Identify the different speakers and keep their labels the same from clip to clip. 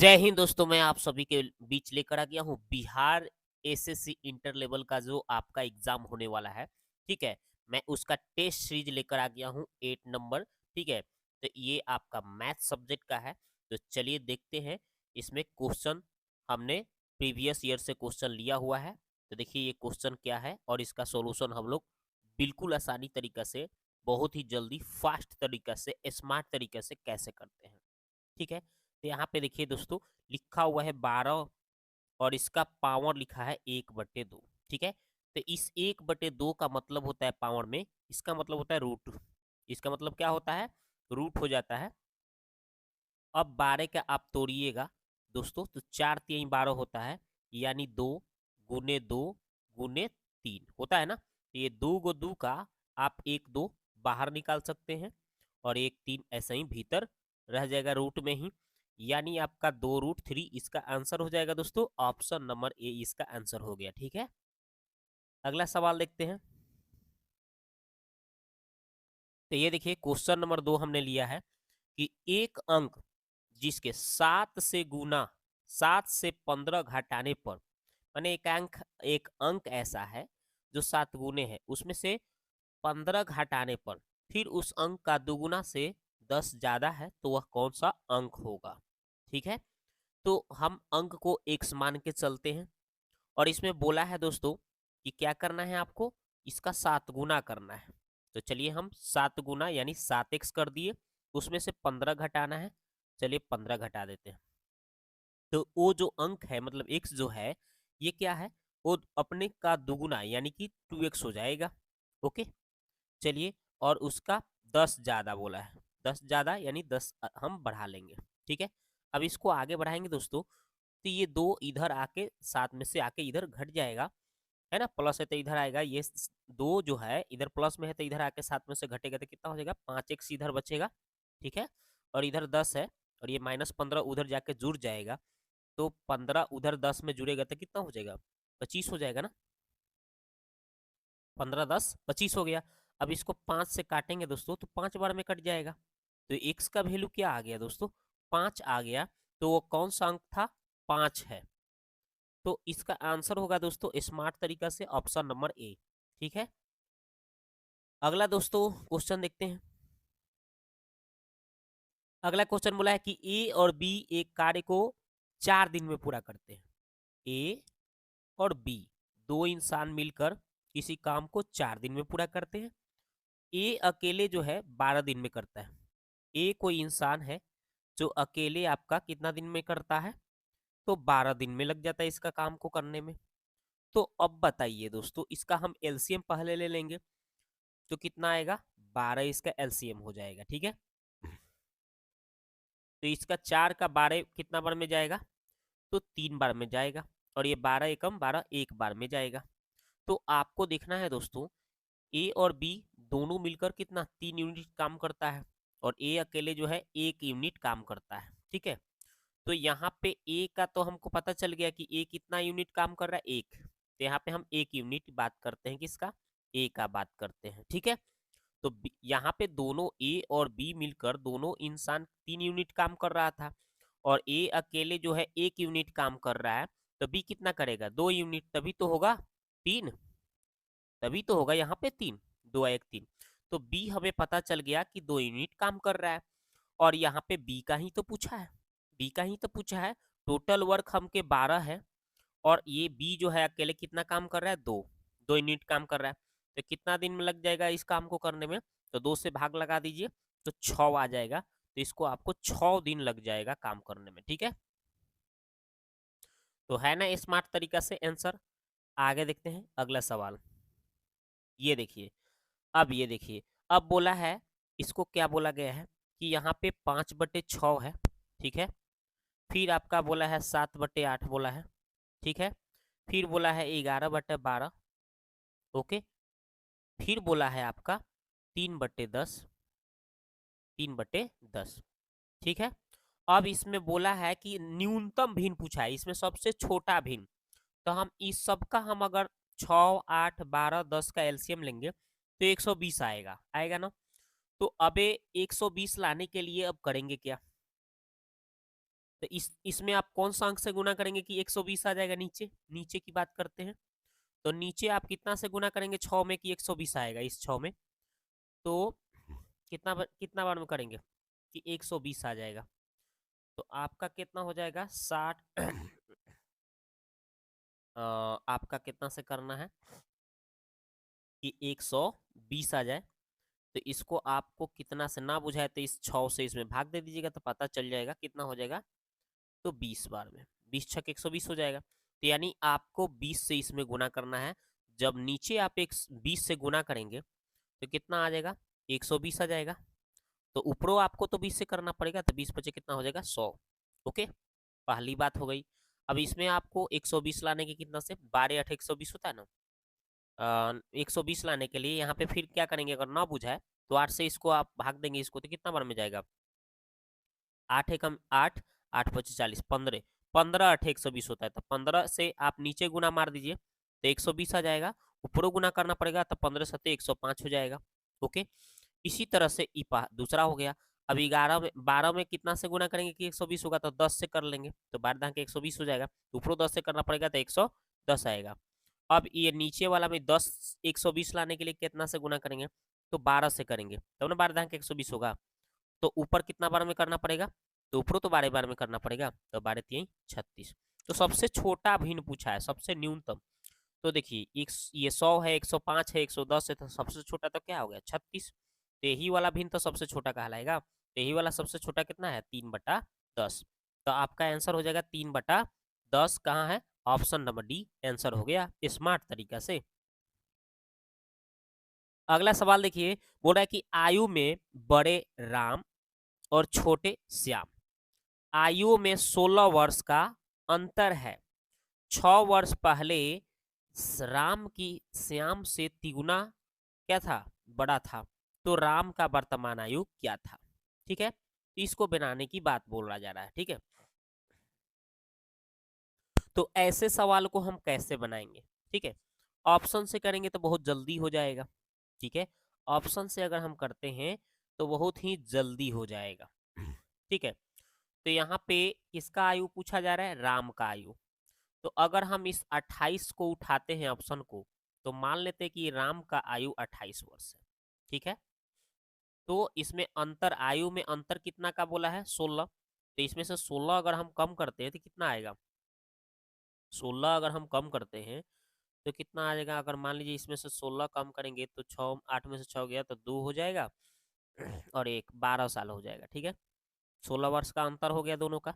Speaker 1: जय हिंद दोस्तों, मैं आप सभी के बीच लेकर आ गया हूँ बिहार एसएससी इंटर लेवल का जो आपका एग्जाम होने वाला है। ठीक है, मैं उसका टेस्ट सीरीज लेकर आ गया हूँ 8 नंबर। ठीक है, तो ये आपका मैथ सब्जेक्ट का है। तो चलिए देखते हैं इसमें क्वेश्चन। हमने प्रीवियस ईयर से क्वेश्चन लिया हुआ है। तो देखिए ये क्वेश्चन क्या है और इसका सॉल्यूशन हम लोग बिल्कुल आसानी तरीका से, बहुत ही जल्दी, फास्ट तरीका से, स्मार्ट तरीके से कैसे करते हैं। ठीक है, तो यहाँ पे देखिए दोस्तों, लिखा हुआ है 12 और इसका पावर लिखा है 1/2। ठीक है, तो इस 1/2 का मतलब होता है पावर में, इसका मतलब होता है रूट। इसका मतलब क्या होता है? रूट हो जाता है। अब 12 का आप तोड़िएगा दोस्तों, तो 4×3 = 12 होता है, यानी 2 × 2 × 3 होता है ना। तो ये 2 × 2 का आप 1 2 बाहर निकाल सकते हैं और 1 3 ऐसा ही भीतर रह जाएगा रूट में ही, यानी आपका 2√3 इसका आंसर हो जाएगा दोस्तों। ऑप्शन नंबर ए इसका आंसर हो गया। ठीक है, अगला सवाल देखते हैं। तो ये देखिए क्वेश्चन नंबर 2 हमने लिया है कि एक अंक जिसके 7 से 15 घटाने पर, माने एक अंक ऐसा है जो 7 गुने है, उसमें से 15 घटाने पर फिर उस अंक का दुगुना से 10 ज्यादा है, तो वह कौन सा अंक होगा। ठीक है, तो हम अंक को एक्स मान के चलते हैं और इसमें बोला है दोस्तों कि क्या करना है आपको, इसका 7 गुना करना है। तो चलिए हम 7 गुना यानी 7x कर दिए, उसमें से 15 घटाना है। चलिए 15 घटा देते हैं। तो वो जो अंक है मतलब x जो है, ये क्या है, वो अपने का दुगुना यानी कि 2x हो जाएगा। ओके, चलिए, और उसका 10 ज्यादा बोला है, 10 ज्यादा यानी 10 हम बढ़ा लेंगे। ठीक है, अब इसको आगे बढ़ाएंगे दोस्तों, तो ये 2 इधर आके 7 में से आके इधर घट जाएगा, है ना। प्लस है तो इधर आएगा, ये 2 जो है इधर प्लस में है, तो इधर आके 7 में से घटेगा तो कितना हो जाएगा, 5x इधर बचेगा। ठीक है, और इधर 10 है और ये -15 उधर जाके जुड़ जाएगा, तो 15 उधर 10 में जुड़ेगा तो कितना हो जाएगा, 25 हो जाएगा ना। 15×10 = 25 हो गया। अब इसको 5 से काटेंगे दोस्तों, तो 5 बार में कट जाएगा। तो x का वैल्यू क्या आ गया दोस्तों, 5 आ गया। तो वो कौन सा अंक था, 5 है। तो इसका आंसर होगा दोस्तों स्मार्ट तरीका से ऑप्शन नंबर ए। ठीक है, अगला दोस्तों क्वेश्चन देखते हैं। अगला क्वेश्चन बोला है कि ए और बी एक कार्य को 4 दिन में पूरा करते हैं। ए और बी दो इंसान मिलकर किसी काम को 4 दिन में पूरा करते हैं। ए अकेले जो है 12 दिन में करता है। ए कोई इंसान है जो अकेले आपका कितना दिन में करता है, तो 12 दिन में लग जाता है इसका काम को करने में। तो अब बताइए दोस्तों, इसका हम एलसीएम पहले ले लेंगे, तो कितना आएगा, 12 इसका एलसीएम हो जाएगा। ठीक है, तो इसका 4 का 12 कितना बार में जाएगा, तो 3 बार में जाएगा, और ये 12 एकम 12 एक बार में जाएगा। तो आपको देखना है दोस्तों, ए और बी दोनों मिलकर कितना 3 यूनिट काम करता है, और ए अकेले जो है 1 यूनिट काम करता है। ठीक है, तो यहाँ पे ए का तो हमको पता चल गया कि ए कितना यूनिट काम कर रहा है, 1। तो यहाँ पे हम 1 यूनिट बात करते हैं, किसका, ए का बात करते हैं। ठीक है, तो यहाँ पे दोनों ए और बी मिलकर दोनों इंसान 3 यूनिट काम कर रहा था, और ए अकेले जो है 1 यूनिट काम कर रहा है, तो बी कितना करेगा, 2 यूनिट, तभी तो होगा 3, तभी तो होगा यहाँ पे 3, 2 1 3। तो बी हमें पता चल गया कि 2 यूनिट काम कर रहा है, और यहाँ पे बी का ही तो पूछा है, बी का ही तो पूछा है। टोटल वर्क हमके 12 है, और ये बी जो है अकेले कितना काम कर रहा है, 2 यूनिट काम कर रहा है। तो कितना दिन में लग जाएगा इस काम को करने में, तो 2 से भाग लगा दीजिए, तो 6 आ जाएगा। तो इसको आपको 6 दिन लग जाएगा काम करने में। ठीक है, तो है ना स्मार्ट तरीका से आंसर। आगे देखते हैं अगला सवाल। ये देखिए, अब ये देखिए, अब बोला है, इसको क्या बोला गया है कि यहाँ पे 5/6 है। ठीक है, फिर आपका बोला है 7/8 बोला है। ठीक है, फिर बोला है 11/12। ओके, फिर बोला है आपका 3/10, 3/10। ठीक है, अब इसमें बोला है कि न्यूनतम भिन्न पूछा है, इसमें सबसे छोटा भिन्न। तो हम इस सब का हम अगर 6 8 12 10 का एलसीएम लेंगे तो 120 आएगा, आएगा ना। तो अब 120 लाने के लिए अब करेंगे क्या, तो इसमें आप कौन सा अंक से गुना करेंगे कि 120 आ जाएगा? नीचे नीचे की बात करते हैं, तो नीचे आप कितना से गुना करेंगे 6 में कि 120 आएगा इस 6 में, तो कितना बार में करेंगे कि 120 आ जाएगा। तो आपका कितना हो जाएगा 60 आपका कितना से करना है कि 120 आ जाए। तो इसको आपको कितना से ना बुझाए तो इस 6 से इसमें भाग दे दीजिएगा तो पता चल जाएगा कितना हो जाएगा। तो 20 बार में 20 छक 120 हो जाएगा। तो यानी आपको 20 से इसमें गुना करना है। जब नीचे आप 20 से गुना करेंगे तो कितना आ जाएगा? 120 आ जाएगा। तो ऊपरों आपको तो 20 से करना पड़ेगा, तो 20 बचे कितना हो जाएगा? 100। ओके, पहली बात हो गई। अब इसमें आपको 120 लाने के कितना से 12 8 120 होता है ना। 120 लाने के लिए यहाँ पे फिर क्या करेंगे, अगर ना बुझाए तो 8 से इसको आप भाग देंगे इसको, तो कितना बार में जाएगा? 8 एकम 8, 8 पच्चीस 40, 15, 15 8 120 होता है। तो 15 से आप नीचे गुना मार दीजिए तो 120 आ जाएगा। ऊपरों गुना करना पड़ेगा तो 15 सत्ते 105 हो जाएगा। ओके, इसी तरह से इपा दूसरा हो गया। अब 11 में 12 में कितना से गुना करेंगे कि 120 होगा? तो 10 से कर लेंगे तो 12 के 120 हो जाएगा। ऊपरों 10 से करना पड़ेगा तो 110 आएगा। अब ये नीचे वाला में 10 120 लाने के लिए कितना से गुना करेंगे? तो 12 से करेंगे तब ना 12 के 120 होगा। तो ऊपर कितना बार में करना पड़ेगा? तो ऊपर तो 12 बार में करना पड़ेगा। तो 12 3 36। तो सबसे छोटा भिन्न पूछा है, सबसे न्यूनतम। तो देखिए ये 100 है, 105 है, 110 है, तो सबसे छोटा तो क्या हो गया? 36। तो यही वाला भिन्न तो सबसे छोटा कहलाएगा। तो यही वाला सबसे छोटा कितना है? 3/10। तो आपका आंसर हो जाएगा 3/10। कहाँ है? ऑप्शन नंबर डी आंसर हो गया स्मार्ट तरीका से। अगला सवाल देखिए, बोल रहा है कि आयु में बड़े राम और छोटे श्याम, आयु में 16 वर्ष का अंतर है। 6 वर्ष पहले राम की श्याम से तिगुना क्या था? बड़ा था। तो राम का वर्तमान आयु क्या था? ठीक है, इसको बनाने की बात बोला जा रहा है। ठीक है, तो ऐसे सवाल को हम कैसे बनाएंगे? ठीक है, ऑप्शन से करेंगे तो बहुत जल्दी हो जाएगा। ठीक है, ऑप्शन से अगर हम करते हैं तो बहुत ही जल्दी हो जाएगा। ठीक है, तो यहाँ पे किसका आयु पूछा जा रहा है? राम का आयु। तो अगर हम इस 28 को उठाते हैं ऑप्शन को, तो मान लेते हैं कि राम का आयु 28 वर्ष है। ठीक है, तो इसमें अंतर, आयु में अंतर कितना का बोला है? 16। तो इसमें से 16 अगर हम कम करते हैं तो कितना आएगा? 16 अगर हम कम करते हैं तो कितना आ जाएगा? अगर मान लीजिए इसमें से 16 कम करेंगे तो 6, 8 में से 6 गया तो 2 हो जाएगा और एक 12 साल हो जाएगा। ठीक है, 16 वर्ष का अंतर हो गया दोनों का।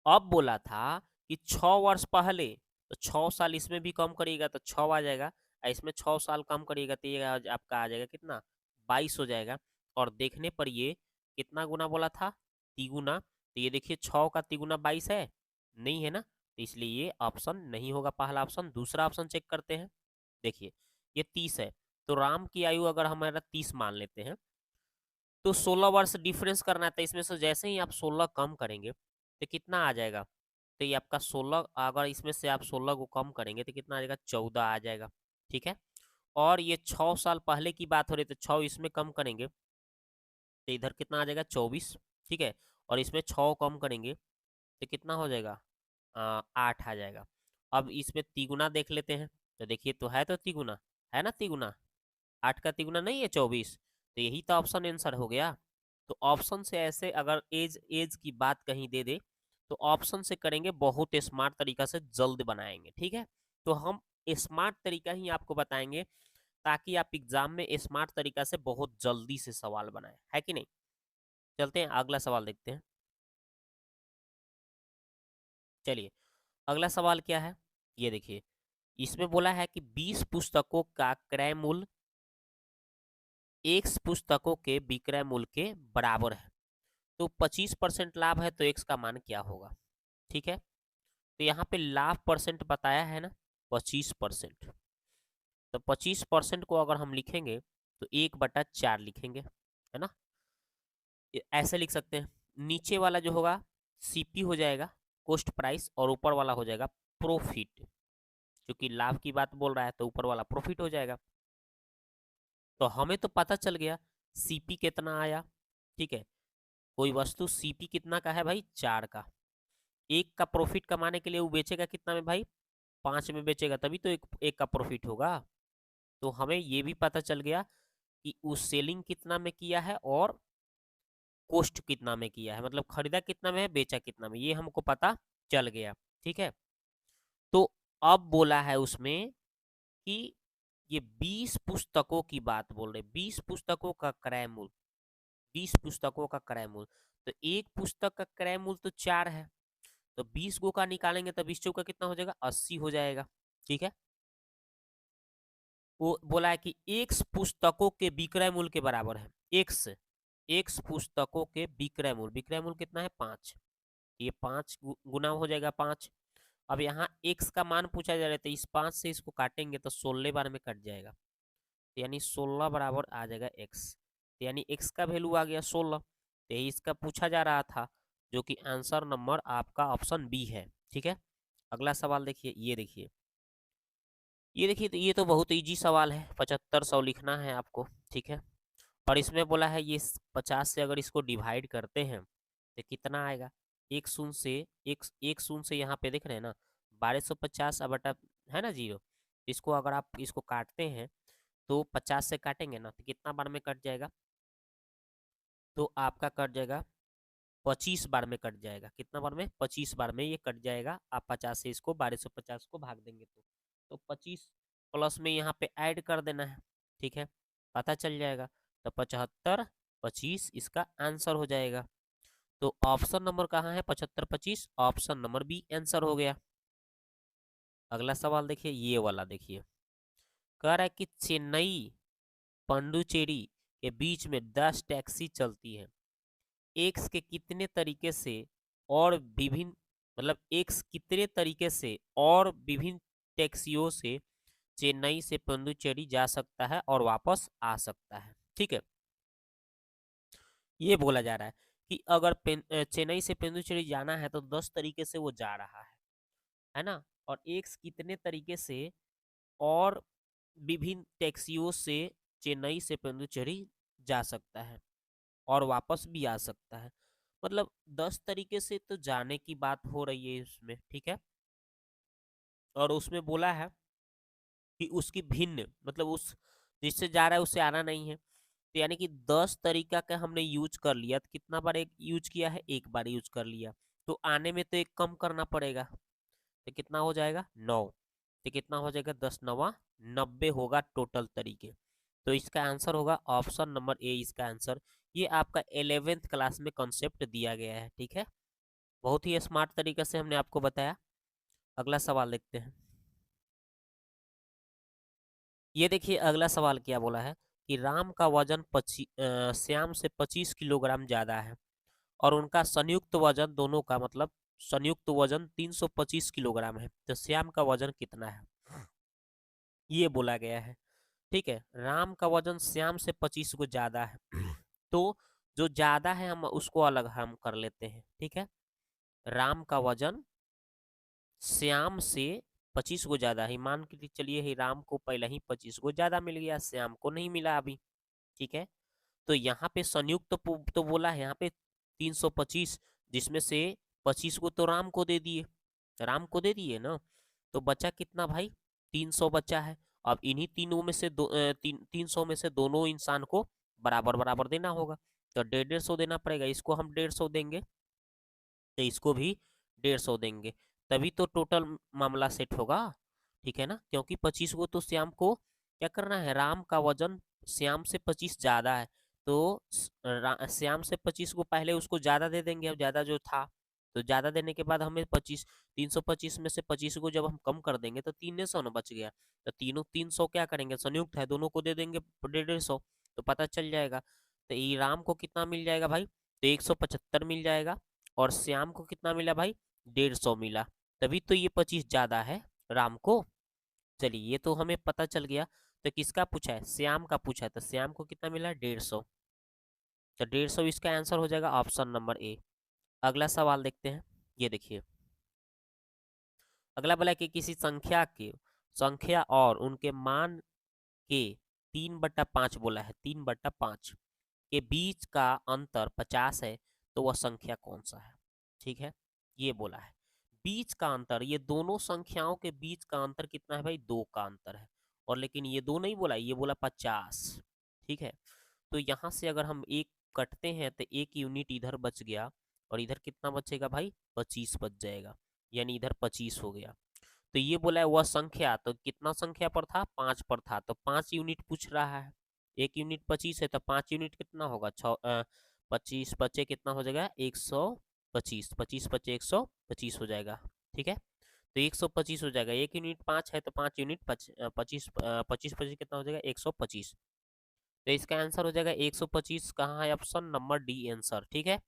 Speaker 1: अब बोला था कि 6 वर्ष पहले, तो 6 साल इसमें भी कम करिएगा तो 6 आ जाएगा, और इसमें 6 साल कम करिएगा तो ये आपका आ जाएगा कितना? 22 हो जाएगा। और देखने पर ये कितना गुना बोला था? तिगुना। तो ये देखिए 6 का तिगुना 22 है, नहीं है ना? तो इसलिए ये ऑप्शन नहीं होगा पहला ऑप्शन। दूसरा ऑप्शन चेक करते हैं। देखिए ये 30 है, तो राम की आयु अगर हमारा 30 मान लेते हैं तो 16 वर्ष डिफरेंस करना है। तो इसमें से जैसे ही आप 16 कम करेंगे तो कितना आ जाएगा? तो ये आपका 16, अगर इसमें से आप 16 को कम करेंगे तो कितना आ जाएगा? 14 आ जाएगा। ठीक है, और ये 6 साल पहले की बात हो रही है तो 6 इसमें कम करेंगे तो इधर कितना आ जाएगा? 24। ठीक है, और इसमें 6 कम करेंगे तो कितना हो जाएगा? 8 आ जाएगा। अब इसमें तिगुना देख लेते हैं। तो देखिए तो है, तो तिगुना है ना, तिगुना 8 का तिगुना नहीं है 24। तो यही तो ऑप्शन आंसर हो गया। तो ऑप्शन से ऐसे अगर एज एज की बात कहीं दे दे तो ऑप्शन से करेंगे, बहुत स्मार्ट तरीका से जल्द बनाएंगे। ठीक है, तो हम स्मार्ट तरीका ही आपको बताएंगे ताकि आप एग्जाम में स्मार्ट तरीका से बहुत जल्दी से सवाल बनाए, है कि नहीं? चलते हैं अगला सवाल देखते हैं। चलिए, अगला सवाल क्या है ये देखिए। इसमें बोला है कि 20 पुस्तकों का क्रय मूल्य एक्स पुस्तकों के विक्रय मूल्य के बराबर है, तो 25% लाभ है, तो एक्स का मान क्या होगा? ठीक है, तो यहाँ पे लाभ परसेंट बताया है ना, 25%। तो 25% को अगर हम लिखेंगे तो 1/4 लिखेंगे, है ना? ऐसे लिख सकते हैं। नीचे वाला जो होगा सीपी हो जाएगा, कॉस्ट प्राइस, और ऊपर वाला हो जाएगा प्रॉफिट। क्योंकि लाभ की बात बोल रहा है तो ऊपर वाला प्रॉफिट हो जाएगा। तो हमें तो पता चल गया सीपी कितना आया। ठीक है, कोई वस्तु सीपी कितना का है भाई, 4 का। एक का प्रॉफिट कमाने के लिए वो बेचेगा कितना में भाई, 5 में बेचेगा, तभी तो एक का प्रॉफिट होगा। तो हमें ये भी पता चल गया कि उस सेलिंग कितना में किया है और कॉस्ट कितना में किया है, मतलब खरीदा कितना में है, बेचा कितना में, ये हमको पता चल गया। ठीक है, तो अब बोला है उसमें कि ये 20 पुस्तकों की बात बोल रहे, 20 पुस्तकों का क्रय मूल्य, 20 पुस्तकों का क्रय मूल्य। तो एक पुस्तक का क्रय मूल्य तो 4 है, तो 20 गो का निकालेंगे तो 20 चौका कितना हो जाएगा, 80 हो जाएगा। ठीक है, वो बोला है कि एक्स पुस्तकों के विक्रय मूल्य के बराबर है। एक्स एक्स पुस्तकों के विक्रय मूल्य कितना है, 5। ये 5 गुना हो जाएगा 5। अब यहाँ एक्स का मान पूछा जा रहा है, तो इस 5 से इसको काटेंगे तो 16 बार में कट जाएगा, तो यानी 16 बराबर आ जाएगा एक्स। तो यानी एक्स का वैल्यू आ गया 16, तो यही इसका पूछा जा रहा था, जो कि आंसर नंबर आपका ऑप्शन बी है। ठीक है, अगला सवाल देखिए, ये देखिए, तो ये तो बहुत इजी सवाल है, 7500 लिखना है आपको। ठीक है, और इसमें बोला है ये 50 से अगर इसको डिवाइड करते हैं तो कितना आएगा, एक शून्य से यहाँ पे देख रहे हैं ना, 1250 अब बटा है ना 0, इसको अगर आप इसको काटते हैं तो 50 से काटेंगे ना तो कितना बार में कट जाएगा, तो आपका कट जाएगा 25 बार में कट जाएगा। कितना बार में, 25 बार में ये कट जाएगा। आप 50 से इसको 1250 को भाग देंगे तो 25 प्लस में यहाँ पे ऐड कर देना है। ठीक है, पता चल जाएगा, तो 75 25 इसका आंसर हो जाएगा। तो ऑप्शन नंबर कहाँ है, 75 25, ऑप्शन नंबर बी आंसर हो गया। अगला सवाल देखिए, ये वाला देखिए, कह रहा है कि चेन्नई पंडुचेरी के बीच में 10 टैक्सी चलती है, एक्स के कितने तरीके से और विभिन्न, मतलब एक्स कितने तरीके से और विभिन्न टैक्सियों से चेन्नई से पुडुचेरी जा सकता है और वापस आ सकता है। ठीक है, ये बोला जा रहा है कि अगर चेन्नई से पुडुचेरी जाना है तो 10 तरीके से वो जा रहा है ना, और एक्स कितने तरीके से और विभिन्न टैक्सियों से चेन्नई से पुडुचेरी जा सकता है और वापस भी आ सकता है, मतलब 10 तरीके से तो जाने की बात हो रही है इसमें। ठीक है, और उसमें बोला है कि उसकी भिन्न, मतलब उस जिससे जा रहा है उससे आना नहीं है, तो यानी कि 10 तरीका का हमने यूज कर लिया, तो कितना बार एक यूज किया है, एक बार यूज कर लिया, तो आने में तो एक कम करना पड़ेगा, तो कितना हो जाएगा 9, तो कितना हो जाएगा 10 9 90 होगा टोटल तरीके। तो इसका आंसर होगा ऑप्शन नंबर ए, इसका आंसर। ये आपका 11th क्लास में कॉन्सेप्ट दिया गया है। ठीक है, बहुत ही स्मार्ट तरीके से हमने आपको बताया। अगला सवाल देखते हैं, ये देखिए अगला सवाल क्या बोला है कि राम का वजन श्याम से 25 किलोग्राम ज्यादा है और उनका संयुक्त वजन दोनों का, मतलब संयुक्त वजन 325 किलोग्राम है, तो श्याम का वजन कितना है, ये बोला गया है। ठीक है, राम का वजन श्याम से 25 को ज्यादा है तो जो ज्यादा है हम उसको अलग हम कर लेते हैं। ठीक है, राम का वजन श्याम से 25 को ज्यादा ही मान के चलिए, ही राम को पहले ही 25 को ज्यादा मिल गया, श्याम को नहीं मिला अभी। ठीक है, तो यहाँ पे संयुक्त तो बोला है यहाँ पे 325, जिसमें से 25 को तो राम को दे दिए ना, तो बचा कितना भाई, 300 बचा है। अब इन्हीं तीनों में से 300 में से दोनों इंसान को बराबर बराबर देना होगा, तो 150 देना पड़ेगा, इसको हम 150 देंगे तो इसको भी 150 देंगे, तभी तो टोटल मामला सेट होगा। ठीक है ना, क्योंकि 25 को तो श्याम को क्या करना है, राम का वजन श्याम से 25 ज्यादा है, तो श्याम से 25 को पहले उसको ज्यादा दे देंगे, अब ज्यादा जो था, तो ज्यादा देने के बाद हमें 325 में से 25 को जब हम कम कर देंगे तो 300 ना बच गया, तो तीनों 300 क्या करेंगे, संयुक्त है दोनों को दे देंगे 150, तो पता चल जाएगा। तो ये राम को कितना मिल जाएगा भाई, तो 175 मिल जाएगा, और श्याम को कितना मिला भाई, 150 मिला, तभी तो ये 25 ज्यादा है राम को। चलिए, ये तो हमें पता चल गया। तो किसका पूछा है, श्याम का पूछा है, तो श्याम को कितना मिला 150, तो 150 इसका आंसर हो जाएगा ऑप्शन नंबर ए। अगला सवाल देखते हैं, ये देखिए अगला बोला कि किसी संख्या और उनके मान के 3/5 बोला है, 3/5 के बीच का अंतर 50 है, तो वह संख्या कौन सा है। ठीक है, ये बोला है। बीच का अंतर, ये दोनों संख्याओं के बीच का अंतर कितना है भाई, 2 का अंतर है। और लेकिन ये 2 नहीं बोला, ये बोला 50। ठीक है, तो यहाँ से अगर हम एक कटते हैं तो 1 यूनिट इधर बच गया, और इधर कितना बचेगा भाई, 25 बच जाएगा, यानी इधर 25 हो गया। तो ये बोला है वह संख्या, तो कितना संख्या पर था, 5 पर था, तो 5 यूनिट पूछ रहा है। 1 यूनिट 25 है, तो 5 यूनिट कितना होगा, 25 बचे कितना हो जाएगा, 125, 25 बचे 125 हो जाएगा। ठीक है, तो 125 हो जाएगा। 1 यूनिट 5 है, तो 5 यूनिट 25, 25 कितना हो जाएगा, 125। तो इसका आंसर हो जाएगा 125। कहाँ है, ऑप्शन नंबर डी आंसर। ठीक है,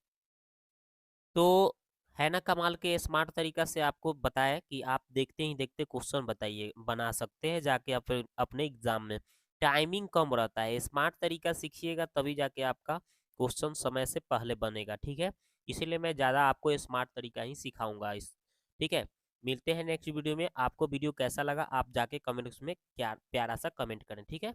Speaker 1: तो है ना कमाल के स्मार्ट तरीका से आपको बताया कि आप देखते ही देखते क्वेश्चन बताइए बना सकते हैं जाके अपने एग्जाम में। टाइमिंग कम रहता है, स्मार्ट तरीका सीखिएगा तभी जाके आपका क्वेश्चन समय से पहले बनेगा। ठीक है, इसीलिए मैं ज़्यादा आपको स्मार्ट तरीका ही सिखाऊंगा इस। ठीक है, मिलते हैं नेक्स्ट वीडियो में। आपको वीडियो कैसा लगा आप जाके कमेंट्स में क्या प्यारा सा कमेंट करें। ठीक है।